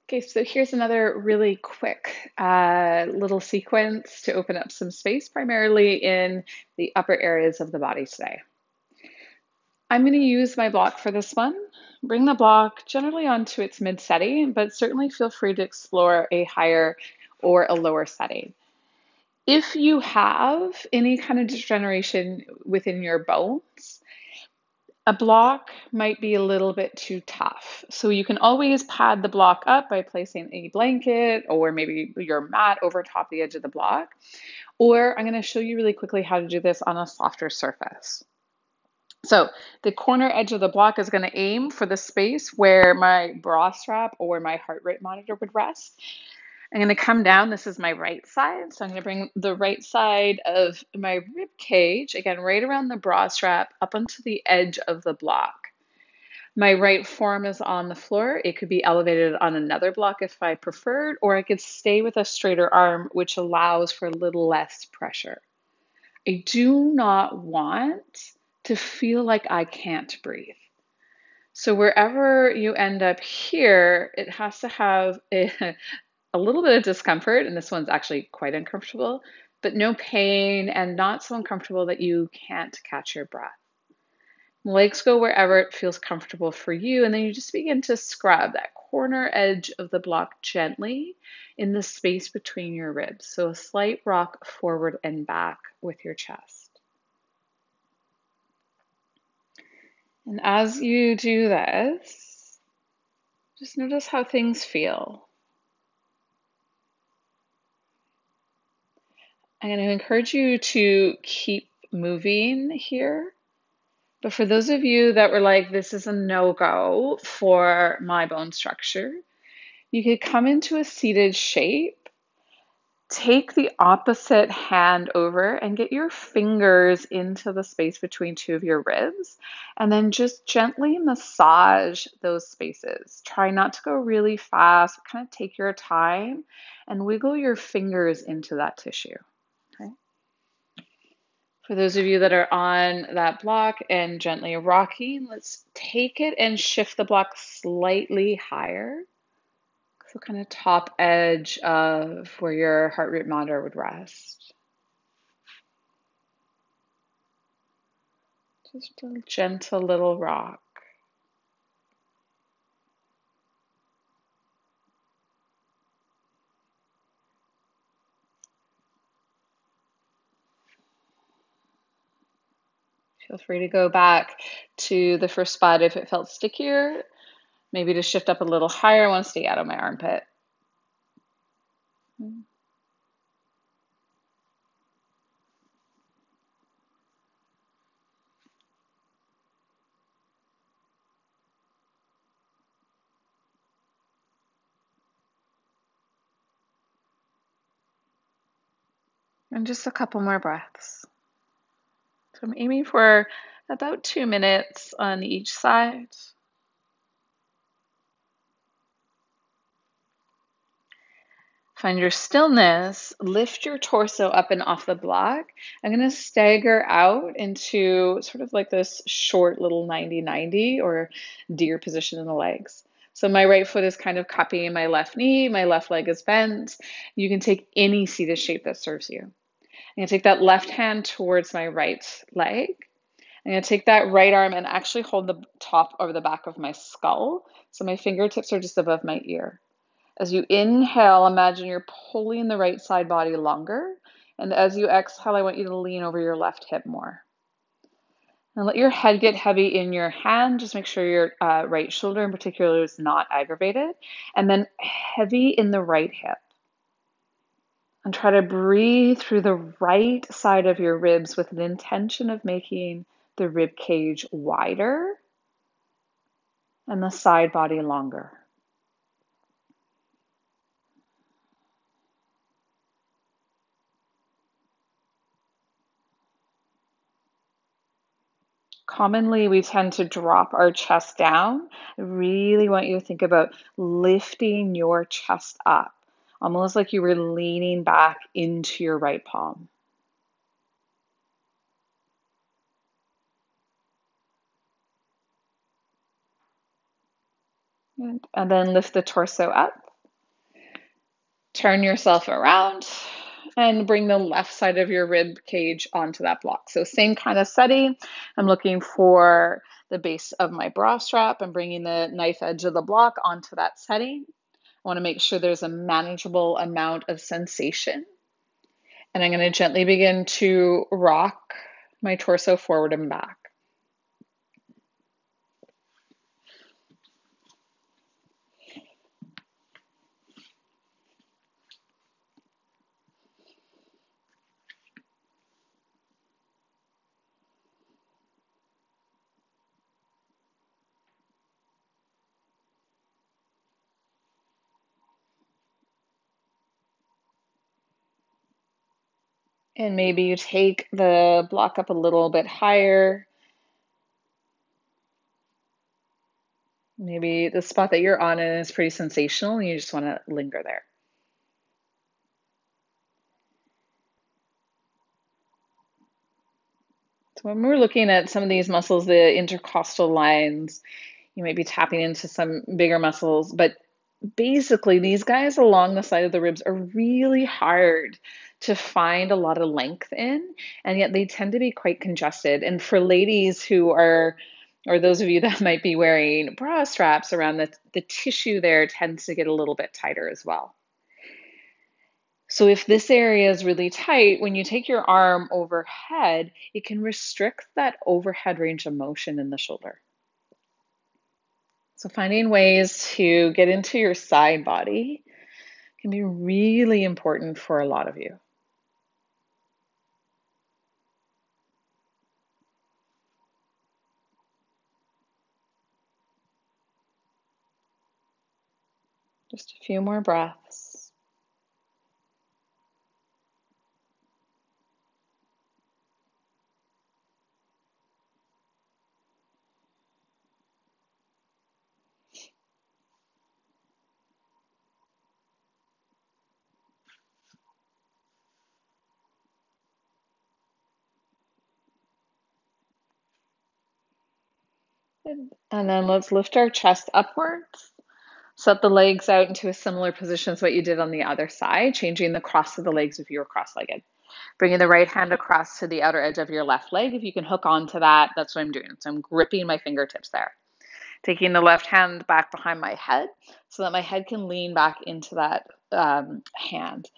Okay, so here's another really quick little sequence to open up some space, primarily in the upper areas of the body today. I'm going to use my block for this one. Bring the block generally onto its mid setting, but certainly feel free to explore a higher or a lower setting. If you have any kind of degeneration within your bones, a block might be a little bit too tough. So you can always pad the block up by placing a blanket or maybe your mat over top the edge of the block. Or I'm going to show you really quickly how to do this on a softer surface. So the corner edge of the block is going to aim for the space where my bra strap or my heart rate monitor would rest. I'm going to come down. This is my right side. So I'm going to bring the right side of my rib cage, again, right around the bra strap up onto the edge of the block. My right forearm is on the floor. It could be elevated on another block if I preferred, or I could stay with a straighter arm, which allows for a little less pressure. I do not want to feel like I can't breathe. So wherever you end up here, it has to have a little bit of discomfort, and this one's actually quite uncomfortable, but no pain and not so uncomfortable that you can't catch your breath. Legs go wherever it feels comfortable for you, and then you just begin to scrub that corner edge of the block gently in the space between your ribs. So a slight rock forward and back with your chest. And as you do this, just notice how things feel. I'm going to encourage you to keep moving here. But for those of you that were like, this is a no-go for my bone structure, you could come into a seated shape, take the opposite hand over and get your fingers into the space between two of your ribs, and then just gently massage those spaces. Try not to go really fast, kind of take your time and wiggle your fingers into that tissue. Okay. For those of you that are on that block and gently rocking, let's take it and shift the block slightly higher. So kind of top edge of where your heart rate monitor would rest. Just a gentle little rock. Feel free to go back to the first spot if it felt stickier. Maybe to shift up a little higher. I want to stay out of my armpit. And just a couple more breaths. So I'm aiming for about 2 minutes on each side. Find your stillness, lift your torso up and off the block. I'm going to stagger out into sort of like this short little 90-90 or deer position in the legs. So my right foot is kind of cupping my left knee, my left leg is bent. You can take any seated shape that serves you. I'm going to take that left hand towards my right leg. I'm going to take that right arm and actually hold the top over the back of my skull. So my fingertips are just above my ear. As you inhale, imagine you're pulling the right side body longer. And as you exhale, I want you to lean over your left hip more. And let your head get heavy in your hand. Just make sure your right shoulder in particular is not aggravated. And then heavy in the right hip. And try to breathe through the right side of your ribs with an intention of making the rib cage wider and the side body longer. Commonly, we tend to drop our chest down. I really want you to think about lifting your chest up, almost like you were leaning back into your right palm. And then lift the torso up. Turn yourself around and bring the left side of your rib cage onto that block. So same kind of setting. I'm looking for the base of my bra strap and bringing the knife edge of the block onto that setting. I want to make sure there's a manageable amount of sensation. And I'm going to gently begin to rock my torso forward and back. And maybe you take the block up a little bit higher. Maybe the spot that you're on is pretty sensational and you just want to linger there. So when we're looking at some of these muscles, the intercostal lines, you might be tapping into some bigger muscles, but basically these guys along the side of the ribs are really hard to find a lot of length in, and yet they tend to be quite congested. And for ladies who are, or those of you that might be wearing bra straps around the tissue there tends to get a little bit tighter as well. So if this area is really tight, when you take your arm overhead, it can restrict that overhead range of motion in the shoulder. So finding ways to get into your side body can be really important for a lot of you. Just a few more breaths. Good. And then let's lift our chest upwards. Set the legs out into a similar position as what you did on the other side, changing the cross of the legs if you were cross-legged. Bringing the right hand across to the outer edge of your left leg. If you can hook onto that, that's what I'm doing. So I'm gripping my fingertips there. Taking the left hand back behind my head so that my head can lean back into that hand.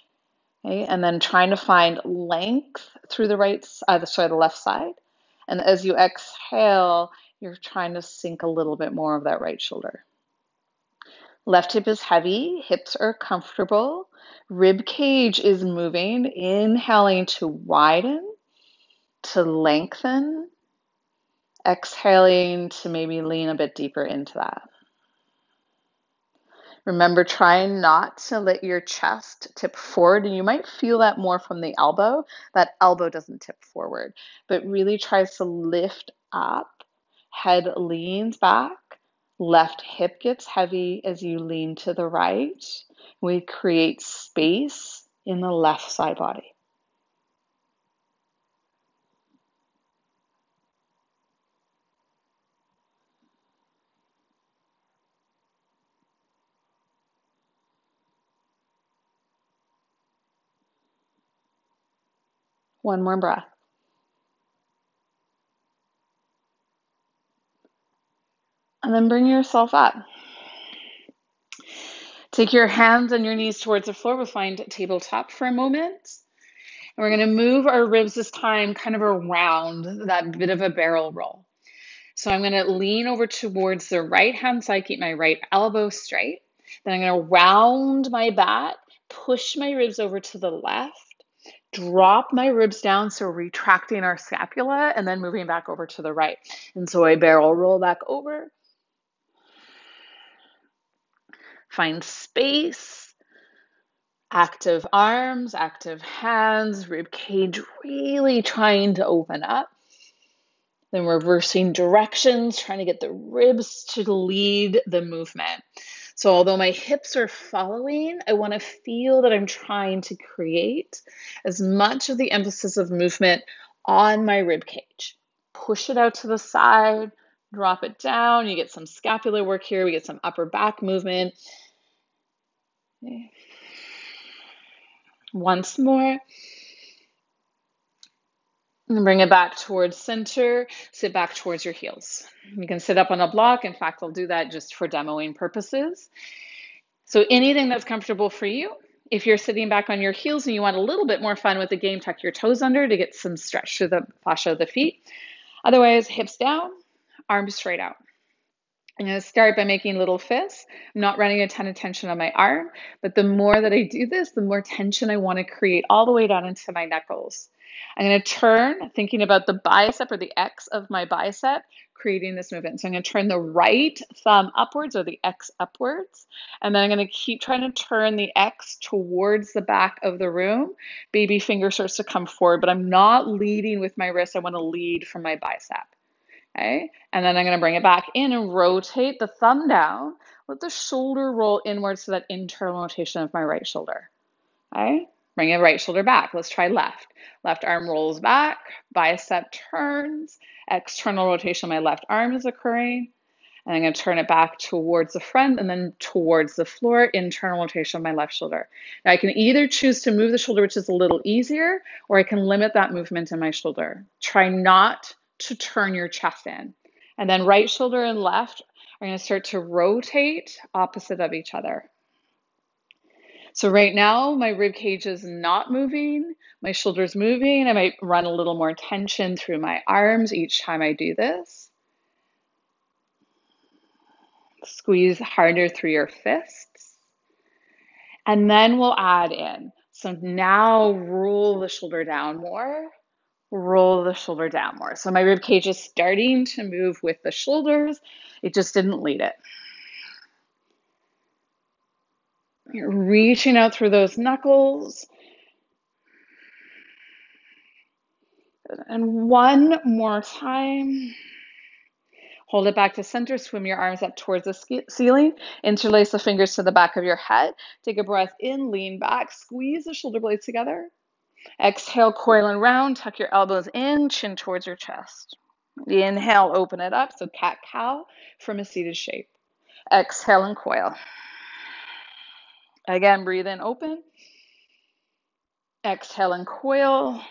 Okay? And then trying to find length through the the left side. And as you exhale, you're trying to sink a little bit more of that right shoulder. Left hip is heavy, hips are comfortable, rib cage is moving, inhaling to widen, to lengthen, exhaling to maybe lean a bit deeper into that. Remember, trying not to let your chest tip forward, and you might feel that more from the elbow. That elbow doesn't tip forward, but really tries to lift up, head leans back, left hip gets heavy as you lean to the right. We create space in the left side body. One more breath. And then bring yourself up. Take your hands and your knees towards the floor. We'll find tabletop for a moment. And we're going to move our ribs this time kind of around that bit of a barrel roll. So I'm going to lean over towards the right hand side, keep my right elbow straight. Then I'm going to round my back, push my ribs over to the left, drop my ribs down, so retracting our scapula, and then moving back over to the right. And so I barrel roll back over. Find space, active arms, active hands, rib cage really trying to open up. Then reversing directions, trying to get the ribs to lead the movement. So although my hips are following, I want to feel that I'm trying to create as much of the emphasis of movement on my rib cage. Push it out to the side, drop it down. You get some scapular work here. We get some upper back movement. Once more. And bring it back towards center. Sit back towards your heels. You can sit up on a block. In fact, I'll do that just for demoing purposes. So anything that's comfortable for you. If you're sitting back on your heels and you want a little bit more fun with the game, tuck your toes under to get some stretch to the fascia of the feet. Otherwise, hips down, arms straight out. I'm going to start by making little fists. I'm not running a ton of tension on my arm, but the more that I do this, the more tension I want to create all the way down into my knuckles. I'm going to turn, thinking about the bicep or the X of my bicep, creating this movement. So I'm going to turn the right thumb upwards or the X upwards, and then I'm going to keep trying to turn the X towards the back of the room. Baby finger starts to come forward, but I'm not leading with my wrist. I want to lead from my bicep. Okay, and then I'm going to bring it back in and rotate the thumb down. Let the shoulder roll inwards to that internal rotation of my right shoulder. Okay, bring it right shoulder back. Let's try left. Left arm rolls back, bicep turns, external rotation of my left arm is occurring. And I'm going to turn it back towards the front and then towards the floor, internal rotation of my left shoulder. Now I can either choose to move the shoulder, which is a little easier, or I can limit that movement in my shoulder. Try not to turn your chest in. And then right shoulder and left are going to start to rotate opposite of each other. So right now, my rib cage is not moving, my shoulder's moving. I might run a little more tension through my arms each time I do this. Squeeze harder through your fists. And then we'll add in. So now roll the shoulder down more. Roll the shoulder down more. So my rib cage is starting to move with the shoulders. It just didn't lead it. You're reaching out through those knuckles. And one more time. Hold it back to center. Swim your arms up towards the ceiling. Interlace the fingers to the back of your head. Take a breath in, lean back, squeeze the shoulder blades together. Exhale, coil and round. Tuck your elbows in, chin towards your chest. Inhale, open it up. So cat-cow from a seated shape. Exhale and coil. Again, breathe in, open. Exhale and coil.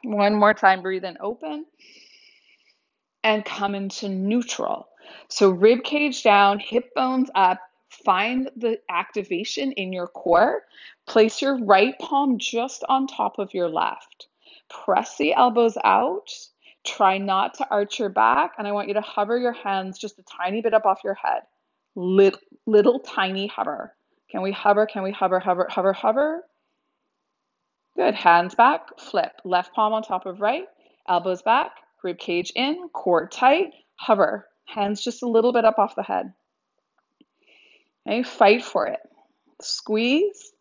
One more time, breathe in, open. And come into neutral. So rib cage down, hip bones up. Find the activation in your core. Place your right palm just on top of your left. Press the elbows out. Try not to arch your back. And I want you to hover your hands just a tiny bit up off your head. Little tiny hover. Can we hover? Can we hover, hover, hover, hover? Good. Hands back. Flip. Left palm on top of right. Elbows back. Rib cage in. Core tight. Hover. Hands just a little bit up off the head. Okay, fight for it. Squeeze.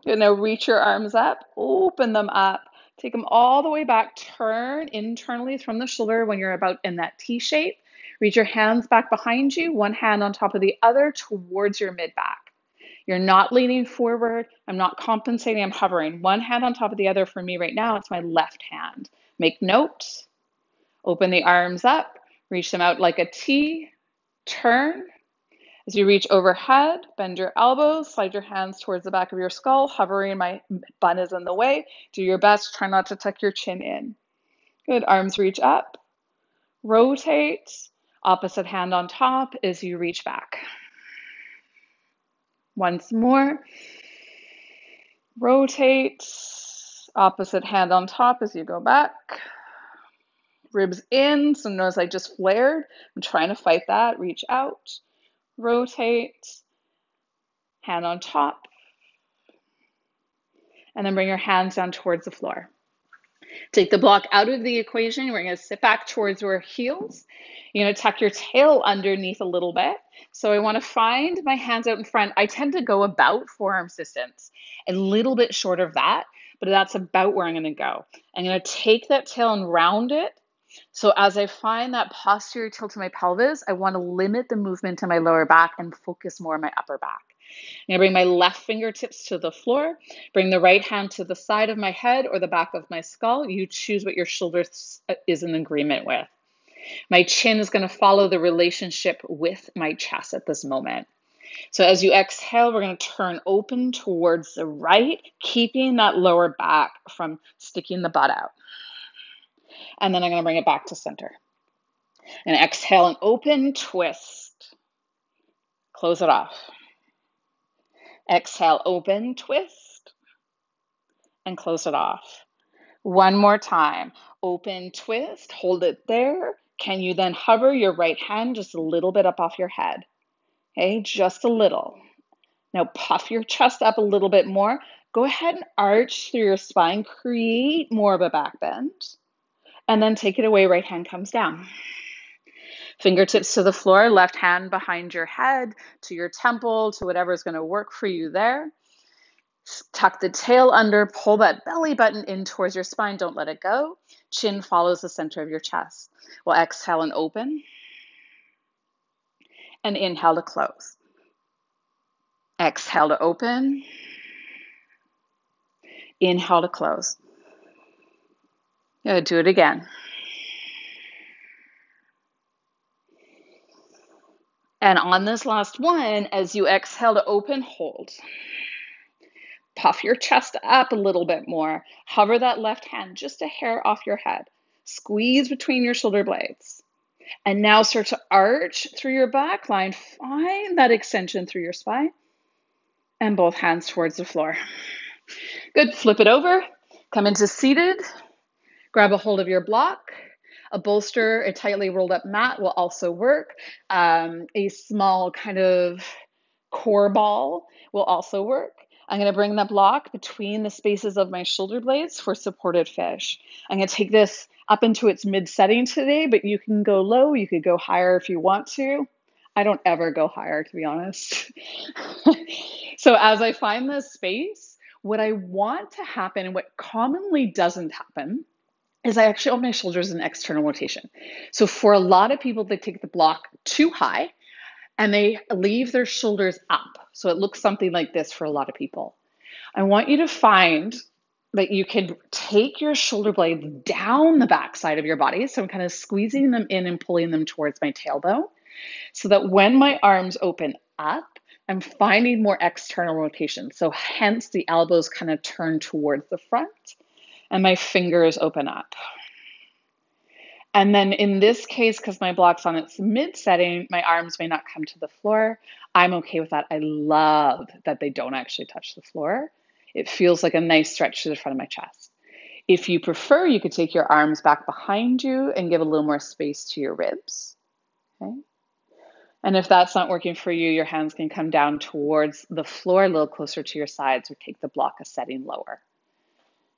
Good. Now reach your arms up. Open them up. Take them all the way back. Turn internally from the shoulder when you're about in that T shape. Reach your hands back behind you. One hand on top of the other towards your mid back. You're not leaning forward. I'm not compensating. I'm hovering. One hand on top of the other for me right now. It's my left hand. Make note. Open the arms up. Reach them out like a T. Turn. As you reach overhead, bend your elbows. Slide your hands towards the back of your skull. Hovering, my bun is in the way. Do your best. Try not to tuck your chin in. Good. Arms reach up. Rotate. Opposite hand on top as you reach back. Once more. Rotate. Opposite hand on top as you go back. Ribs in. So notice I just flared. I'm trying to fight that. Reach out. Rotate. Hand on top. And then bring your hands down towards the floor. Take the block out of the equation. We're going to sit back towards your heels. You're going to tuck your tail underneath a little bit. So I want to find my hands out in front. I tend to go about forearms distance, a little bit short of that, but that's about where I'm going to go. I'm going to take that tail and round it. So as I find that posterior tilt to my pelvis, I want to limit the movement in my lower back and focus more on my upper back. I'm going to bring my left fingertips to the floor, bring the right hand to the side of my head or the back of my skull. You choose what your shoulder is in agreement with. My chin is going to follow the relationship with my chest at this moment. So as you exhale, we're going to turn open towards the right, keeping that lower back from sticking the butt out. And then I'm going to bring it back to center. And exhale and open, twist. Close it off. Exhale, open, twist, and close it off. One more time. Open, twist, hold it there. Can you then hover your right hand just a little bit up off your head? Okay, just a little. Now puff your chest up a little bit more. Go ahead and arch through your spine. Create more of a back bend. And then take it away. Right hand comes down. Fingertips to the floor. Left hand behind your head, to your temple, to whatever is going to work for you there. Tuck the tail under. Pull that belly button in towards your spine. Don't let it go. Chin follows the center of your chest. We'll exhale and open. And inhale to close. Exhale to open. Inhale to close. Do it again. And on this last one, as you exhale to open, hold. Puff your chest up a little bit more. Hover that left hand just a hair off your head. Squeeze between your shoulder blades. And now start to arch through your back line. Find that extension through your spine. And both hands towards the floor. Good. Flip it over. Come into seated. Grab a hold of your block. A bolster, a tightly rolled up mat will also work. A small kind of core ball will also work. I'm going to bring the block between the spaces of my shoulder blades for supported fish. I'm going to take this up into its mid setting today, but you can go low. You could go higher if you want to. I don't ever go higher, to be honest. So as I find this space, what I want to happen and what commonly doesn't happen is I actually open my shoulders in external rotation. So for a lot of people, they take the block too high and they leave their shoulders up. So it looks something like this for a lot of people. I want you to find that you can take your shoulder blades down the back side of your body. So I'm kind of squeezing them in and pulling them towards my tailbone so that when my arms open up, I'm finding more external rotation. So hence the elbows kind of turn towards the front and my fingers open up. And then in this case, because my block's on its mid setting, my arms may not come to the floor. I'm okay with that. I love that they don't actually touch the floor. It feels like a nice stretch to the front of my chest. If you prefer, you could take your arms back behind you and give a little more space to your ribs. Okay. And if that's not working for you, your hands can come down towards the floor, a little closer to your sides, or take the block a setting lower.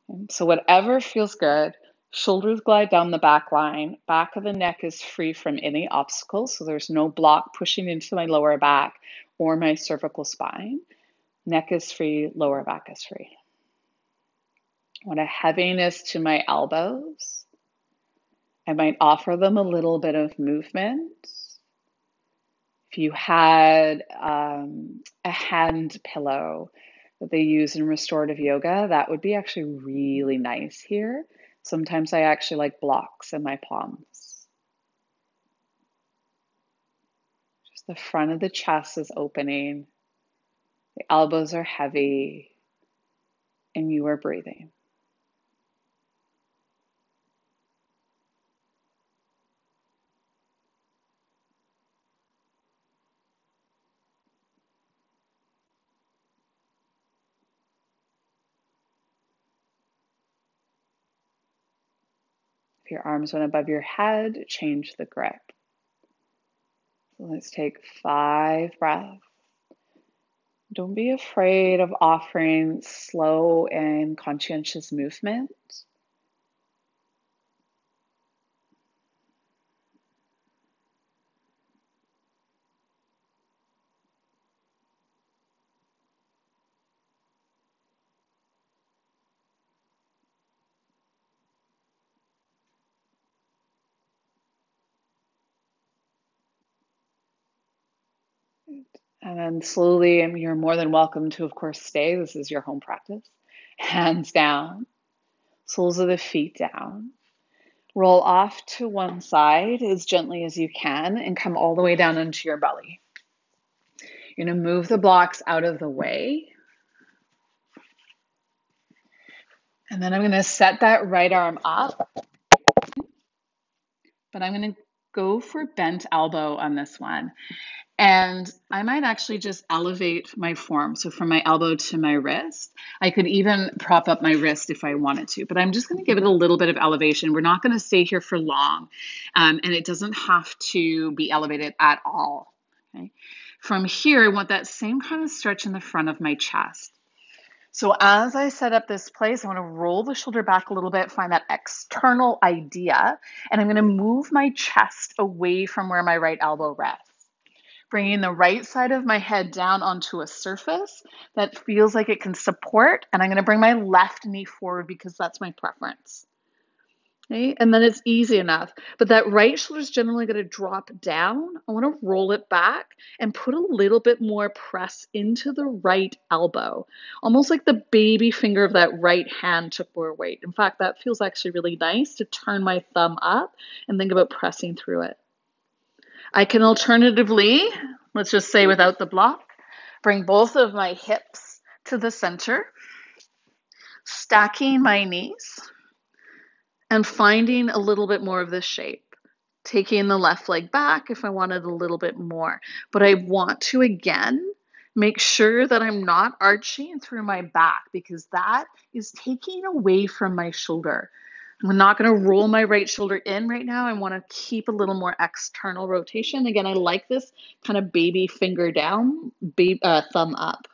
Okay. So whatever feels good. Shoulders glide down the back line. Back of the neck is free from any obstacles, so there's no block pushing into my lower back or my cervical spine. Neck is free, lower back is free. I want a heaviness to my elbows. I might offer them a little bit of movement. If you had a hand pillow that they use in restorative yoga, that would be actually really nice here. Sometimes I actually like blocks in my palms. Just the front of the chest is opening. The elbows are heavy. And you are breathing. If your arms went above your head, change the grip. So let's take 5 breaths. Don't be afraid of offering slow and conscientious movement. And then slowly, you're more than welcome to, of course, stay. This is your home practice. Hands down, soles of the feet down. Roll off to one side as gently as you can and come all the way down into your belly. You're going to move the blocks out of the way. And then I'm going to set that right arm up, but I'm going to go for bent elbow on this one. And I might actually just elevate my form. So from my elbow to my wrist, I could even prop up my wrist if I wanted to, but I'm just going to give it a little bit of elevation. We're not going to stay here for long, and it doesn't have to be elevated at all. Okay. From here, I want that same kind of stretch in the front of my chest. So as I set up this place, I want to roll the shoulder back a little bit, find that external idea, and I'm going to move my chest away from where my right elbow rests. Bringing the right side of my head down onto a surface that feels like it can support, and I'm going to bring my left knee forward because that's my preference. Okay, and then it's easy enough. But that right shoulder is generally going to drop down. I want to roll it back and put a little bit more press into the right elbow, almost like the baby finger of that right hand took more weight. In fact, that feels actually really nice to turn my thumb up and think about pressing through it. I can alternatively, let's just say without the block, bring both of my hips to the center, stacking my knees, and finding a little bit more of this shape. Taking the left leg back if I wanted a little bit more. But I want to, again, make sure that I'm not arching through my back because that is taking away from my shoulder. I'm not going to roll my right shoulder in right now. I want to keep a little more external rotation. Again, I like this kind of baby finger down, thumb up.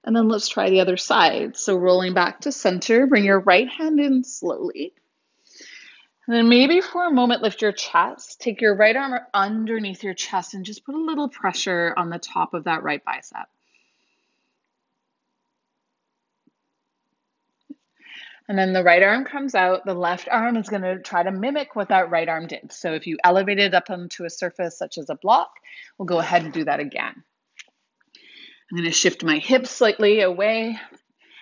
And then let's try the other side. So rolling back to center, bring your right hand in slowly. And then maybe for a moment, lift your chest. Take your right arm underneath your chest and just put a little pressure on the top of that right bicep. And then the right arm comes out. The left arm is going to try to mimic what that right arm did. So if you elevate it up onto a surface such as a block, we'll go ahead and do that again. I'm going to shift my hips slightly away,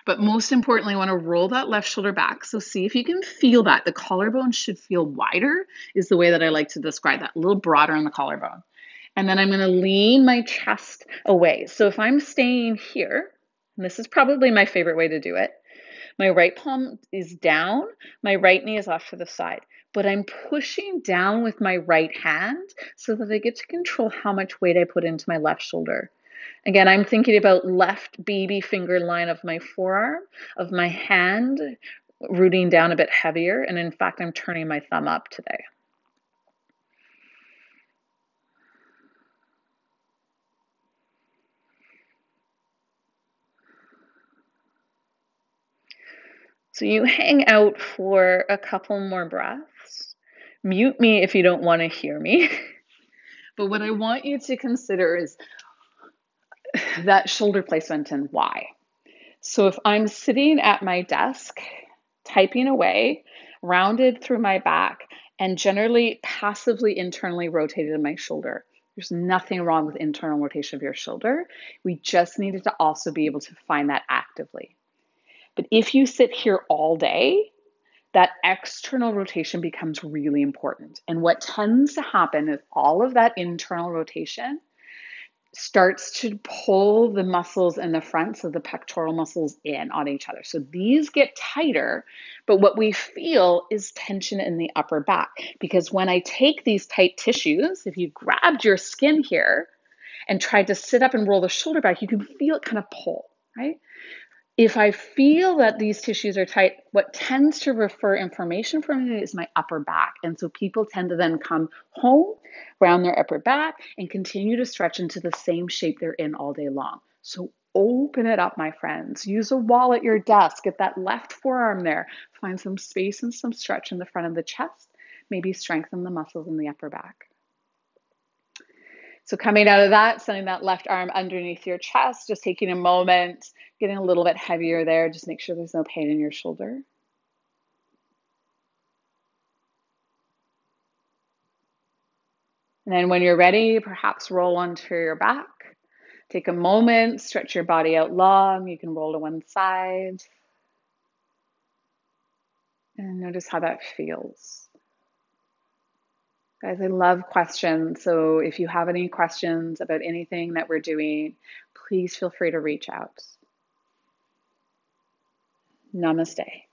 but most importantly, I want to roll that left shoulder back. So see if you can feel that. The collarbone should feel wider is the way that I like to describe that, a little broader on the collarbone. And then I'm going to lean my chest away. So if I'm staying here, and this is probably my favorite way to do it, my right palm is down, my right knee is off to the side, but I'm pushing down with my right hand so that I get to control how much weight I put into my left shoulder. Again, I'm thinking about left baby finger line of my forearm, of my hand rooting down a bit heavier, and in fact, I'm turning my thumb up today. So you hang out for a couple more breaths. Mute me if you don't want to hear me. But what I want you to consider is that shoulder placement and why. So if I'm sitting at my desk, typing away, rounded through my back, and generally passively internally rotated in my shoulder, there's nothing wrong with internal rotation of your shoulder. We just needed to also be able to find that actively. But if you sit here all day, that external rotation becomes really important. And what tends to happen is all of that internal rotation starts to pull the muscles in the front, so the pectoral muscles in on each other. So these get tighter, but what we feel is tension in the upper back. Because when I take these tight tissues, if you grabbed your skin here and tried to sit up and roll the shoulder back, you can feel it kind of pull, right? If I feel that these tissues are tight, what tends to refer information from me is my upper back. And so people tend to then come home, round their upper back, and continue to stretch into the same shape they're in all day long. So open it up, my friends. Use a wall at your desk. Get that left forearm there. Find some space and some stretch in the front of the chest. Maybe strengthen the muscles in the upper back. So coming out of that, sending that left arm underneath your chest, just taking a moment, getting a little bit heavier there. Just make sure there's no pain in your shoulder. And then when you're ready, perhaps roll onto your back. Take a moment, stretch your body out long. You can roll to one side. And notice how that feels. Guys, I love questions. So if you have any questions about anything that we're doing, please feel free to reach out. Namaste.